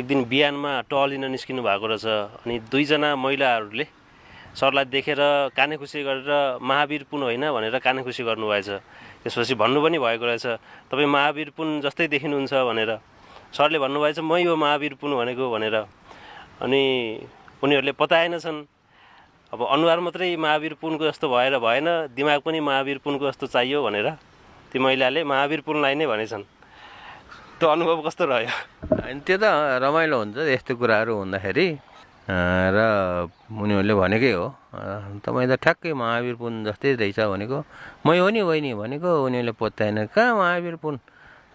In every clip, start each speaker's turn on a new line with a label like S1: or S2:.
S1: एक दिन बिहानमा टहलिन निस्किनु भएको रहेछ। अनि दुईजना महिलाहरूले सरलाई देखेर कानेखुसी गरेर महावीर पुन होइन भनेर कानेखुसी गर्नुभएछ। त्यसपछि भन्नु पनि भएको रहेछ तपाईँ महावीर पुन जस्तै देखिनुहुन्छ भनेर। सरले भन्नुभएछ मै हो महावीर पुन भनेको भनेर। अनि उनीहरूले पताएनछन् अब अनुहार मात्रै महावीर पुनको जस्तो भएर भएन, दिमाग पनि महावीर पुनको जस्तो चाहियो भनेर ती महिलाले महावीर पुनलाई नै भनेछन्। त्यो अनुभव कस्तो रह्यो?
S2: अनि त्यो त रमाइलो हुन्छ यस्तो कुराहरू हुँदाखेरि। र उनीहरूले भनेकै हो तपाईँ त ठ्याक्कै महावीर पुन जस्तै रहेछ भनेको। मै हो नि बहिनी भनेको उनीहरूले पत्याएन। कहाँ महावीर पुन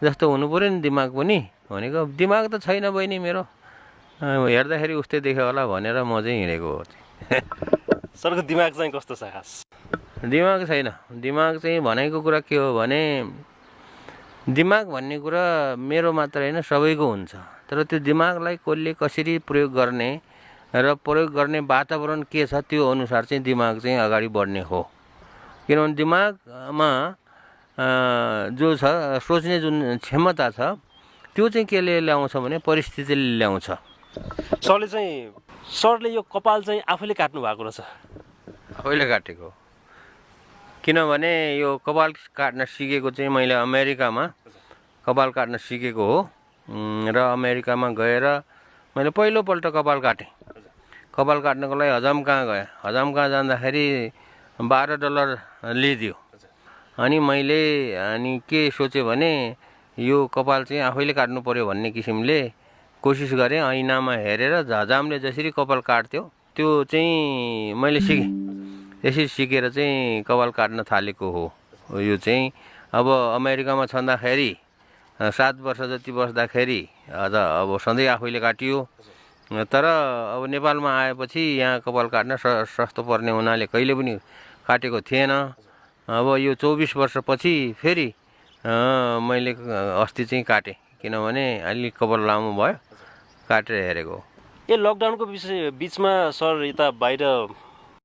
S2: जस्तो हुनु पऱ्यो नि दिमाग पनि भनेको। दिमाग त छैन बहिनी मेरो, हेर्दाखेरि उस्तै देख्यो होला भनेर म चाहिँ हिँडेको हो।
S1: सरको दिमाग चाहिँ कस्तो छ खास?
S2: दिमाग छैन। दिमाग चाहिँ भनेको कुरा के हो भने दिमाग भन्ने कुरा मेरो मात्र होइन सबैको हुन्छ। तर त्यो दिमागलाई कसले कसरी प्रयोग गर्ने र प्रयोग गर्ने वातावरण के छ त्यो अनुसार चाहिँ दिमाग चाहिँ अगाडि बढ्ने हो। किनभने दिमागमा जो छ सोच्ने जुन क्षमता छ त्यो चाहिँ केले ल्याउँछ भने परिस्थितिले ल्याउँछ।
S1: सरले यो कपाल चाहिँ आफैले काट्नु भएको रहेछ?
S2: आफैले काटेको। किनभने यो कपाल काट्न सिकेको चाहिँ मैले अमेरिकामा कपाल काट्न सिकेको हो। र अमेरिकामा गएर मैले पहिलोपल्ट कपाल काटेँ। कपाल काट्नको लागि हजाम कहाँ गएँ। हजाम कहाँ जाँदाखेरि $12 लिइदियो। अनि मैले के सोचेँ भने यो कपाल चाहिँ आफैले काट्नु पर्यो भन्ने किसिमले कोसिस गरेँ। ऐनामा हेरेर हजामले जसरी कपाल काट्थ्यो त्यो चाहिँ मैले सिकेँ। यसरी सिकेर चाहिँ कपाल काट्न थालेको हो। यो चाहिँ अब अमेरिकामा छँदाखेरि 7 वर्ष जति बस्दाखेरि अब सधैँ आफैले काटियो। तर अब नेपालमा आएपछि यहाँ कपाल काट्न सस्तो पर्ने हुनाले कहिले पनि काटेको थिएन। अब यो 24 वर्षपछि फेरि मैले अस्ति चाहिँ काटेँ। किनभने अलि कपाल लामो भयो, काटेर हेरेको।
S1: लकडाउनको बिचमा सर यता बाहिर